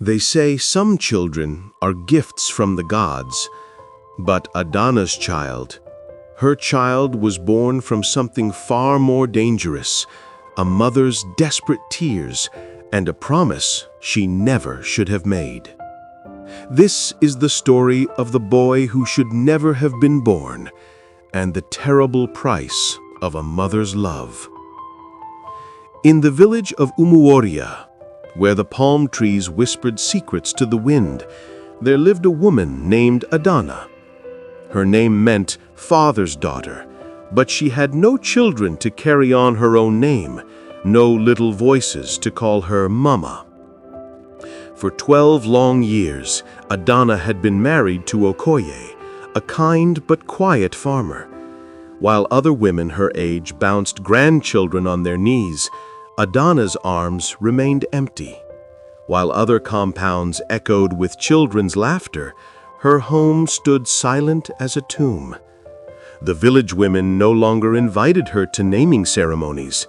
They say some children are gifts from the gods, but Adana's child, her child was born from something far more dangerous, a mother's desperate tears and a promise she never should have made. This is the story of the boy who should never have been born and the terrible price of a mother's love. In the village of Umuoria, where the palm trees whispered secrets to the wind, there lived a woman named Adana. Her name meant father's daughter, but she had no children to carry on her own name, no little voices to call her Mama. For 12 long years, Adana had been married to Okoye, a kind but quiet farmer. While other women her age bounced grandchildren on their knees, Adana's arms remained empty. While other compounds echoed with children's laughter, her home stood silent as a tomb. The village women no longer invited her to naming ceremonies.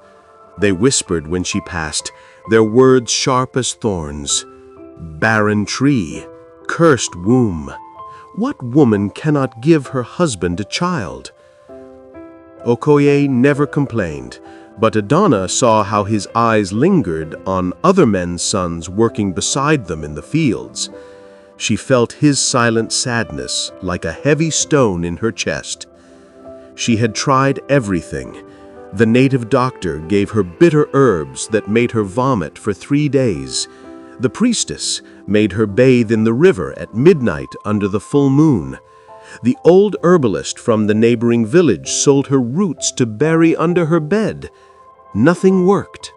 They whispered when she passed, their words sharp as thorns. Barren tree, cursed womb. What woman cannot give her husband a child? Okoye never complained, but Adana saw how his eyes lingered on other men's sons working beside them in the fields. She felt his silent sadness like a heavy stone in her chest. She had tried everything. The native doctor gave her bitter herbs that made her vomit for 3 days. The priestess made her bathe in the river at midnight under the full moon. The old herbalist from the neighboring village sold her roots to bury under her bed. Nothing worked.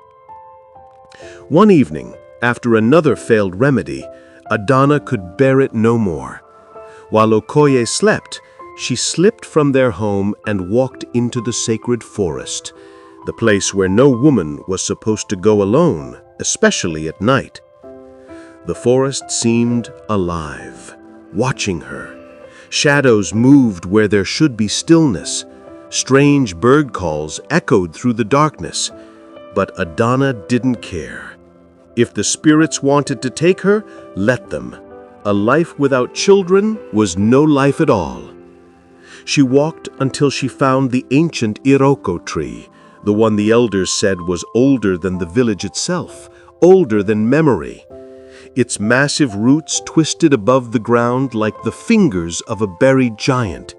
One evening, after another failed remedy, Adana could bear it no more. While Okoye slept, she slipped from their home and walked into the sacred forest, the place where no woman was supposed to go alone, especially at night. The forest seemed alive, watching her. Shadows moved where there should be stillness. Strange bird calls echoed through the darkness, but Adana didn't care. If the spirits wanted to take her, let them. A life without children was no life at all. She walked until she found the ancient Iroko tree, the one the elders said was older than the village itself, older than memory. Its massive roots twisted above the ground like the fingers of a buried giant.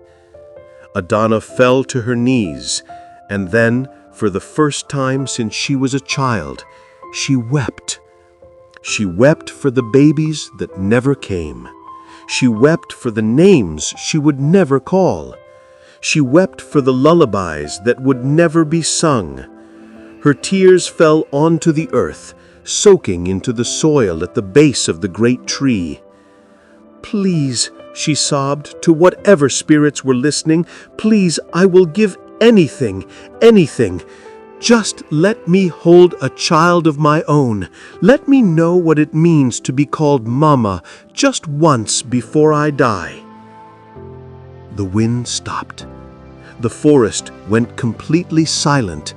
Adana fell to her knees, and then, for the first time since she was a child, she wept. She wept for the babies that never came. She wept for the names she would never call. She wept for the lullabies that would never be sung. Her tears fell onto the earth, soaking into the soil at the base of the great tree. "Please," she sobbed, to whatever spirits were listening, "please, I will give anything, anything. Just let me hold a child of my own. Let me know what it means to be called Mama just once before I die." The wind stopped. The forest went completely silent.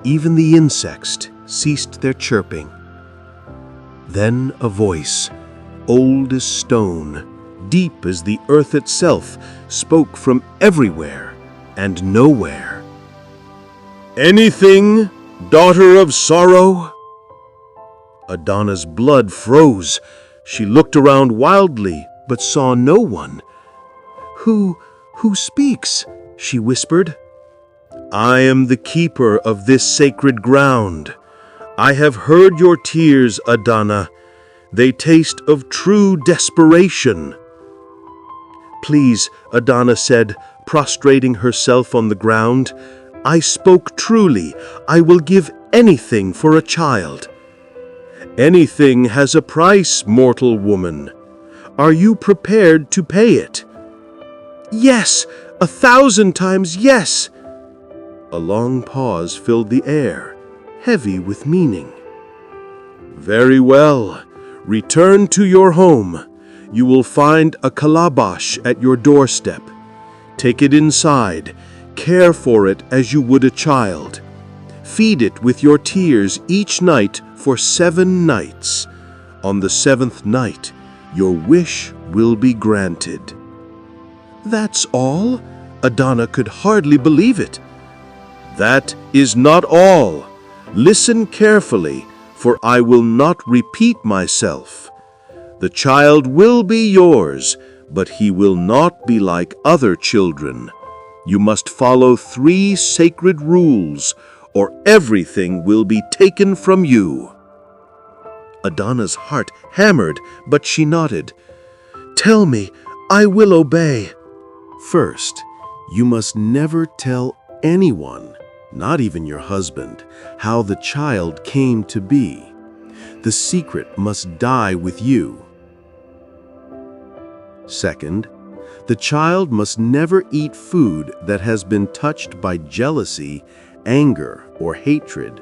Even the insects ceased their chirping. Then a voice, old as stone, deep as the earth itself, spoke from everywhere and nowhere. "Anything, daughter of sorrow?" Adana's blood froze. She looked around wildly, but saw no one. Who speaks?" she whispered. "I am the keeper of this sacred ground. I have heard your tears, Adana. They taste of true desperation." "Please," Adana said, prostrating herself on the ground, "I spoke truly. I will give anything for a child." "Anything has a price, mortal woman. Are you prepared to pay it?" "Yes, 1,000 times yes." A long pause filled the air, heavy with meaning. "Very well. Return to your home. You will find a calabash at your doorstep. Take it inside. Care for it as you would a child. Feed it with your tears each night for 7 nights. On the 7th night, your wish will be granted." "That's all?" Adana could hardly believe it. "That is not all. Listen carefully, for I will not repeat myself. The child will be yours, but he will not be like other children. You must follow 3 sacred rules, or everything will be taken from you." Adana's heart hammered, but she nodded. "Tell me, I will obey." "First, you must never tell anyone, not even your husband, how the child came to be. The secret must die with you. Second, the child must never eat food that has been touched by jealousy, anger, or hatred.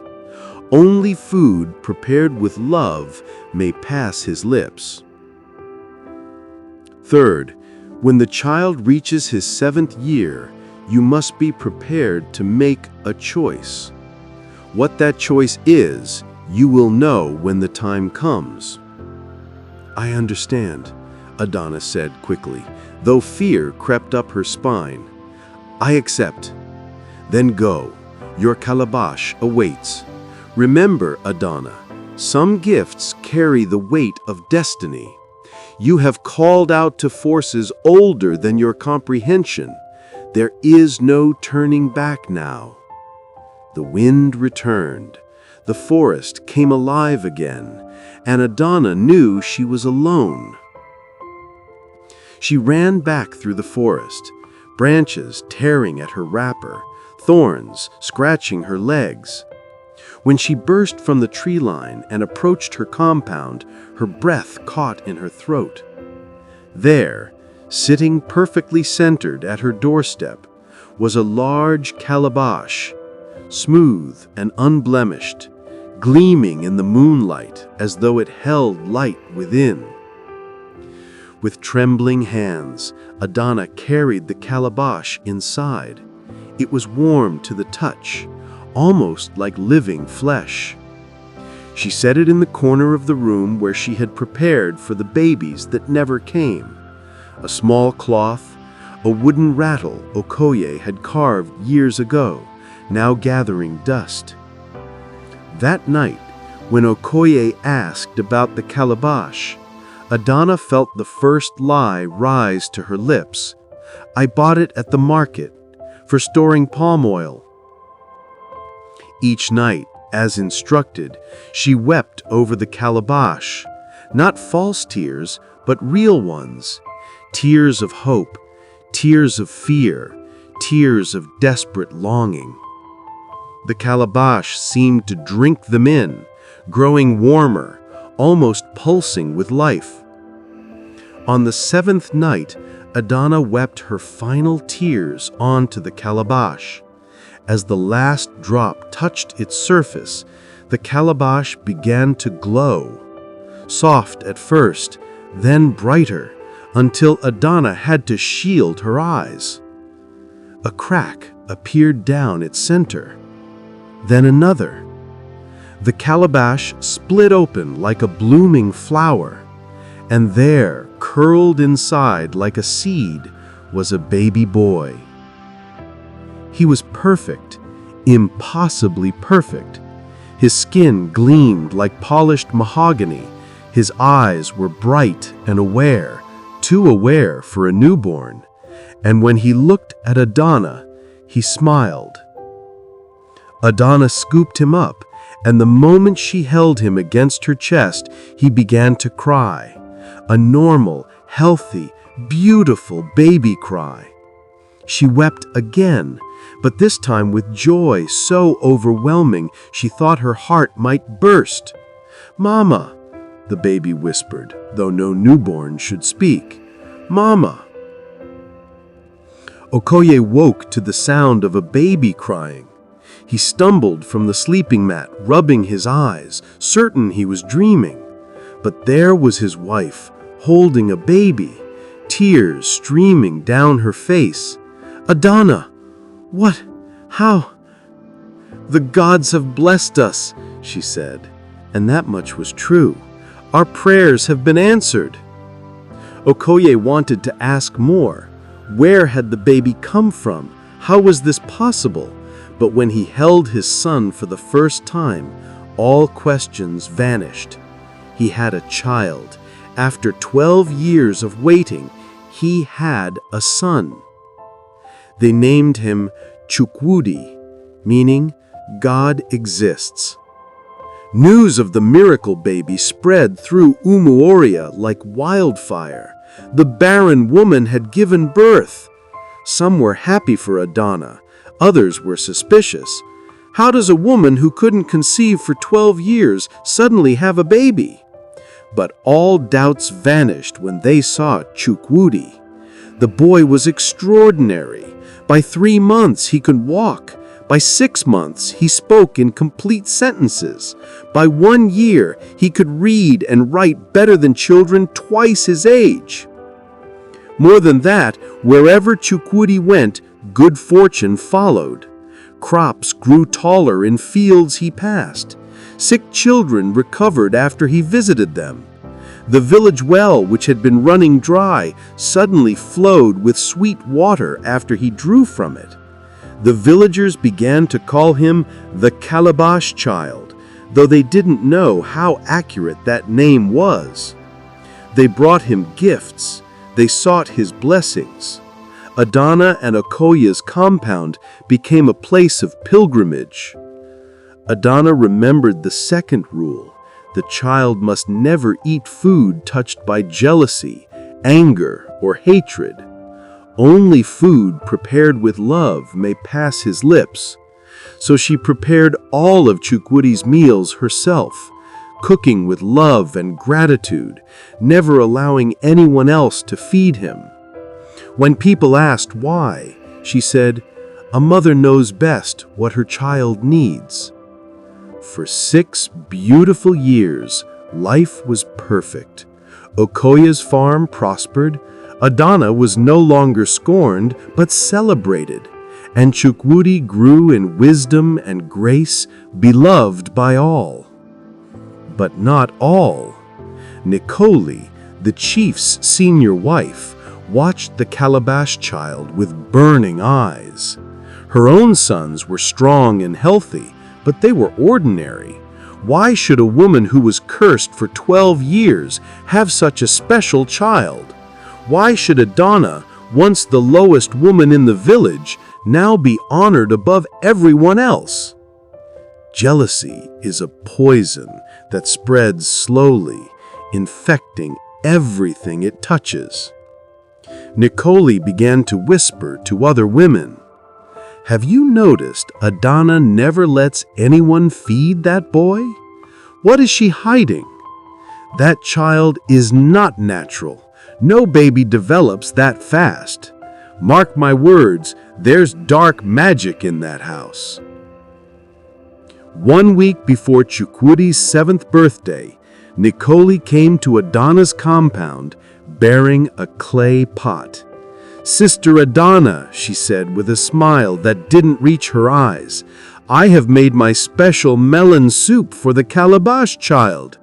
Only food prepared with love may pass his lips. Third, when the child reaches his 7th year, you must be prepared to make a choice. What that choice is, you will know when the time comes." "I understand," Adana said quickly, though fear crept up her spine. "I accept." "Then go. Your calabash awaits. Remember, Adana, some gifts carry the weight of destiny. You have called out to forces older than your comprehension. There is no turning back now." The wind returned. The forest came alive again, and Adana knew she was alone. She ran back through the forest, branches tearing at her wrapper, thorns scratching her legs. When she burst from the tree line and approached her compound, her breath caught in her throat. There, sitting perfectly centered at her doorstep, was a large calabash, smooth and unblemished, gleaming in the moonlight as though it held light within. With trembling hands, Adana carried the calabash inside. It was warm to the touch, almost like living flesh. She set it in the corner of the room where she had prepared for the babies that never came. A small cloth, a wooden rattle Okoye had carved years ago, now gathering dust. That night, when Okoye asked about the calabash, Adana felt the first lie rise to her lips. "I bought it at the market, for storing palm oil." Each night, as instructed, she wept over the calabash, not false tears, but real ones, tears of hope, tears of fear, tears of desperate longing. The calabash seemed to drink them in, growing warmer, almost pulsing with life. On the 7th night, Adana wept her final tears onto the calabash. As the last drop touched its surface, the calabash began to glow. Soft at first, then brighter, until Adana had to shield her eyes. A crack appeared down its center, then another. The calabash split open like a blooming flower, and there, curled inside like a seed, was a baby boy. He was perfect, impossibly perfect. His skin gleamed like polished mahogany. His eyes were bright and aware, too aware for a newborn. And when he looked at Adana, he smiled. Adana scooped him up, and the moment she held him against her chest, he began to cry. A normal, healthy, beautiful baby cry. She wept again, but this time with joy so overwhelming she thought her heart might burst. "Mama," the baby whispered, though no newborn should speak. "Mama." Okoye woke to the sound of a baby crying. He stumbled from the sleeping mat, rubbing his eyes, certain he was dreaming. But there was his wife, holding a baby, tears streaming down her face. "Adana! What? How?" "The gods have blessed us," she said, and that much was true. Our prayers have been answered." Okoye wanted to ask more. Where had the baby come from? How was this possible? But when he held his son for the first time, all questions vanished. He had a child. After 12 years of waiting, he had a son. They named him Chukwudi, meaning God exists. News of the miracle baby spread through Umuoria like wildfire. The barren woman had given birth. Some were happy for Adana, others were suspicious. How does a woman who couldn't conceive for 12 years suddenly have a baby? But all doubts vanished when they saw Chukwudi. The boy was extraordinary. By 3 months he could walk. By 6 months, he spoke in complete sentences. By 1 year, he could read and write better than children twice his age. More than that, wherever Chukwudi went, good fortune followed. Crops grew taller in fields he passed. Sick children recovered after he visited them. The village well, which had been running dry, suddenly flowed with sweet water after he drew from it. The villagers began to call him the Kalabash child, though they didn't know how accurate that name was. They brought him gifts. They sought his blessings. Adana and Okoye's compound became a place of pilgrimage. Adana remembered the second rule. The child must never eat food touched by jealousy, anger, or hatred. Only food prepared with love may pass his lips. So she prepared all of Chukwudi's meals herself, cooking with love and gratitude, never allowing anyone else to feed him. When people asked why, she said, "A mother knows best what her child needs." For 6 beautiful years, life was perfect. Okoye's farm prospered. Adana was no longer scorned, but celebrated, and Chukwudi grew in wisdom and grace, beloved by all. But not all. Nicoli, the chief's senior wife, watched the Kalabash child with burning eyes. Her own sons were strong and healthy, but they were ordinary. Why should a woman who was cursed for 12 years have such a special child? Why should Adana, once the lowest woman in the village, now be honored above everyone else? Jealousy is a poison that spreads slowly, infecting everything it touches. Nicoli began to whisper to other women, "Have you noticed Adana never lets anyone feed that boy? What is she hiding? That child is not natural. No baby develops that fast. Mark my words, there's dark magic in that house." 1 week before Chukwudi's 7th birthday, Nicoli came to Adana's compound bearing a clay pot. "Sister Adana," she said with a smile that didn't reach her eyes, "I have made my special melon soup for the Kalabash child.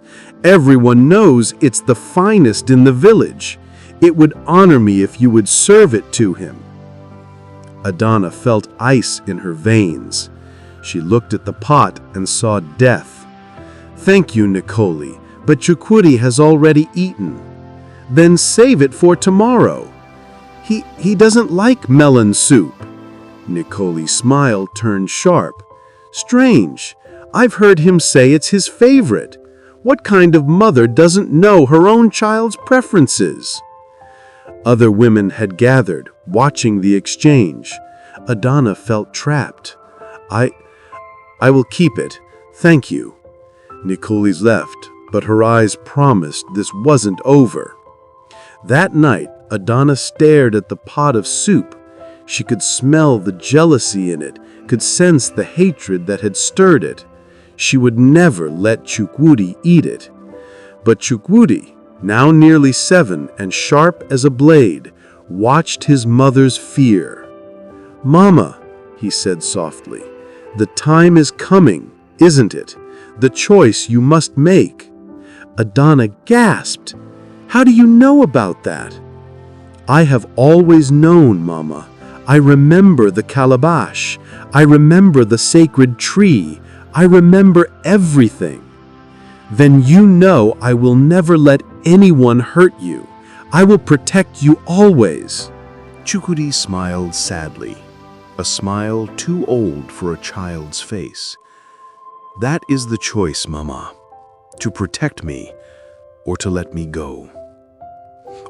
Everyone knows it's the finest in the village. It would honor me if you would serve it to him." Adana felt ice in her veins. She looked at the pot and saw death. "Thank you, Nicoli, but Chukwudi has already eaten." "Then save it for tomorrow." He doesn't like melon soup." Nicoli's smile turned sharp. "Strange. I've heard him say it's his favorite. What kind of mother doesn't know her own child's preferences?" Other women had gathered, watching the exchange. Adana felt trapped. I will keep it. Thank you." Nicoli's left, but her eyes promised this wasn't over. That night, Adana stared at the pot of soup. She could smell the jealousy in it, could sense the hatred that had stirred it. She would never let Chukwudi eat it. But Chukwudi, now nearly 7 and sharp as a blade, watched his mother's fear. "Mama," he said softly, "the time is coming, isn't it? The choice you must make." Adana gasped. "How do you know about that?" "I have always known, Mama. I remember the calabash. I remember the sacred tree. I remember everything." "Then you know I will never let anyone hurt you. I will protect you always." Chukudi smiled sadly, a smile too old for a child's face. "That is the choice, Mama, to protect me or to let me go."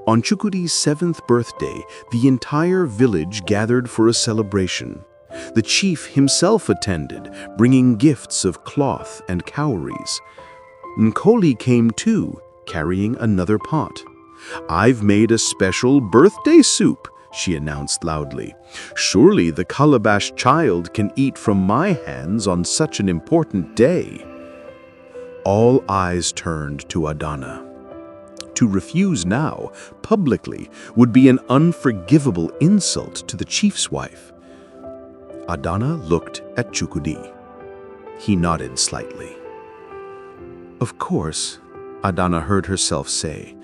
On Chukudi's 7th birthday, the entire village gathered for a celebration. The chief himself attended, bringing gifts of cloth and cowries. Nkoli came too, carrying another pot. "I've made a special birthday soup," she announced loudly. "Surely the Kalabash child can eat from my hands on such an important day." All eyes turned to Adana. To refuse now, publicly, would be an unforgivable insult to the chief's wife. Adana looked at Chukudi. He nodded slightly. "Of course," Adana heard herself say.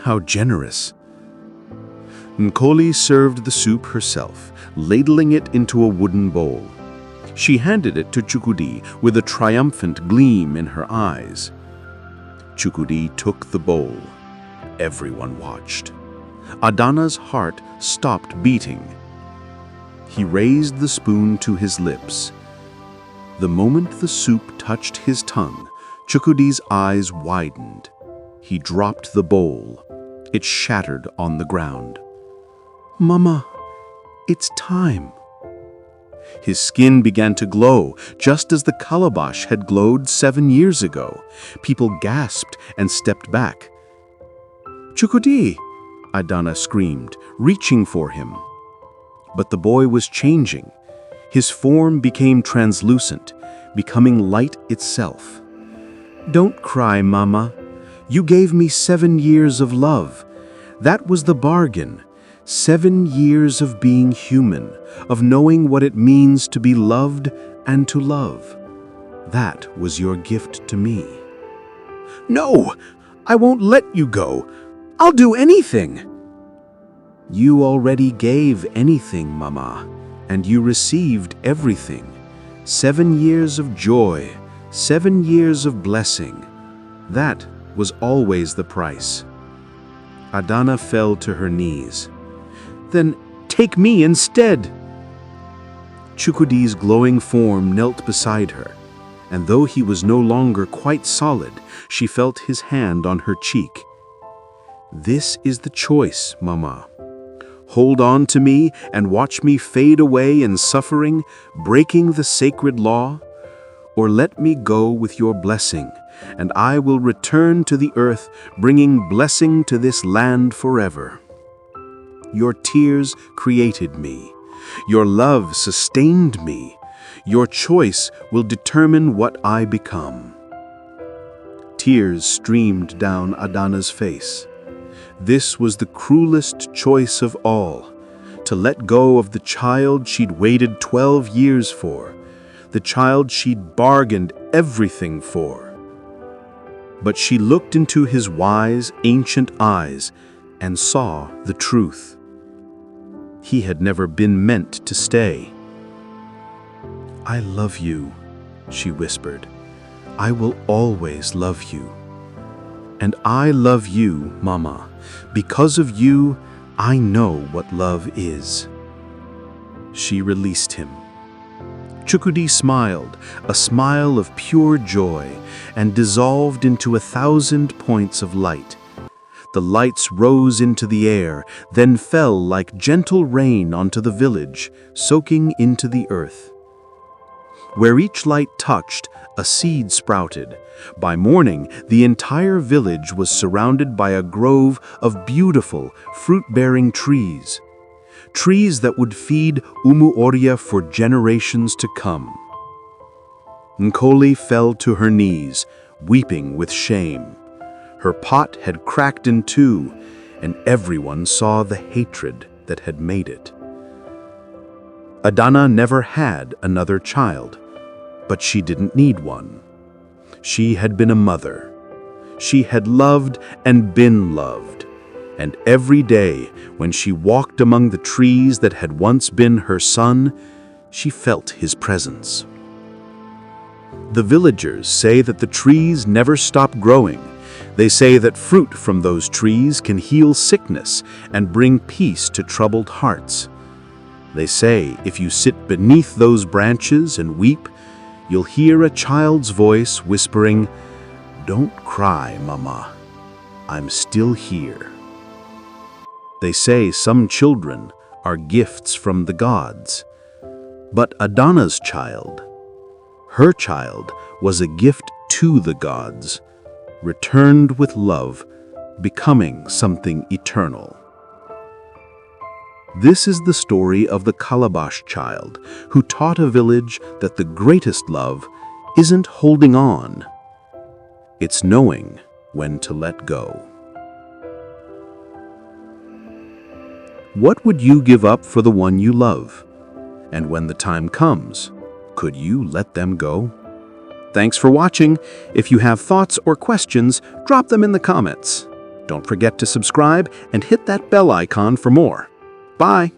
"How generous." Nkoli served the soup herself, ladling it into a wooden bowl. She handed it to Chukudi with a triumphant gleam in her eyes. Chukudi took the bowl. Everyone watched. Adana's heart stopped beating. He raised the spoon to his lips. The moment the soup touched his tongue, Chukudi's eyes widened. He dropped the bowl. It shattered on the ground. "Mama, it's time." His skin began to glow, just as the calabash had glowed 7 years ago. People gasped and stepped back. "Chukudi!" Adana screamed, reaching for him. But the boy was changing. His form became translucent, becoming light itself. "Don't cry, Mama. You gave me 7 years of love. That was the bargain. 7 years of being human, of knowing what it means to be loved and to love. That was your gift to me." "No! I won't let you go. I'll do anything." "You already gave anything, Mama, and you received everything. 7 years of joy, 7 years of blessing. That was always the price." Adana fell to her knees. "Then take me instead." Chukudi's glowing form knelt beside her, and though he was no longer quite solid, she felt his hand on her cheek. "This is the choice, Mama. Hold on to me and watch me fade away in suffering, breaking the sacred law, or let me go with your blessing, and I will return to the earth, bringing blessing to this land forever. Your tears created me. Your love sustained me. Your choice will determine what I become." Tears streamed down Adana's face. This was the cruelest choice of all, to let go of the child she'd waited 12 years for, the child she'd bargained everything for. But she looked into his wise, ancient eyes and saw the truth. He had never been meant to stay. "I love you," she whispered. "I will always love you. And I love you, Mama. Because of you, I know what love is." She released him. Chukudi smiled, a smile of pure joy, and dissolved into 1,000 points of light. The lights rose into the air, then fell like gentle rain onto the village, soaking into the earth. Where each light touched, a seed sprouted. By morning, the entire village was surrounded by a grove of beautiful, fruit-bearing trees. Trees that would feed Umuoria for generations to come. Nkoli fell to her knees, weeping with shame. Her pot had cracked in two, and everyone saw the hatred that had made it. Adana never had another child, but she didn't need one. She had been a mother. She had loved and been loved. And every day, when she walked among the trees that had once been her son, she felt his presence. The villagers say that the trees never stop growing. They say that fruit from those trees can heal sickness and bring peace to troubled hearts. They say if you sit beneath those branches and weep, you'll hear a child's voice whispering, "Don't cry, Mama. I'm still here." They say some children are gifts from the gods. But Adana's child, her child, was a gift to the gods, returned with love, becoming something eternal. This is the story of the Kalabash child who taught a village that the greatest love isn't holding on. It's knowing when to let go. What would you give up for the one you love? And when the time comes, could you let them go? Thanks for watching. If you have thoughts or questions, drop them in the comments. Don't forget to subscribe and hit that bell icon for more. Bye.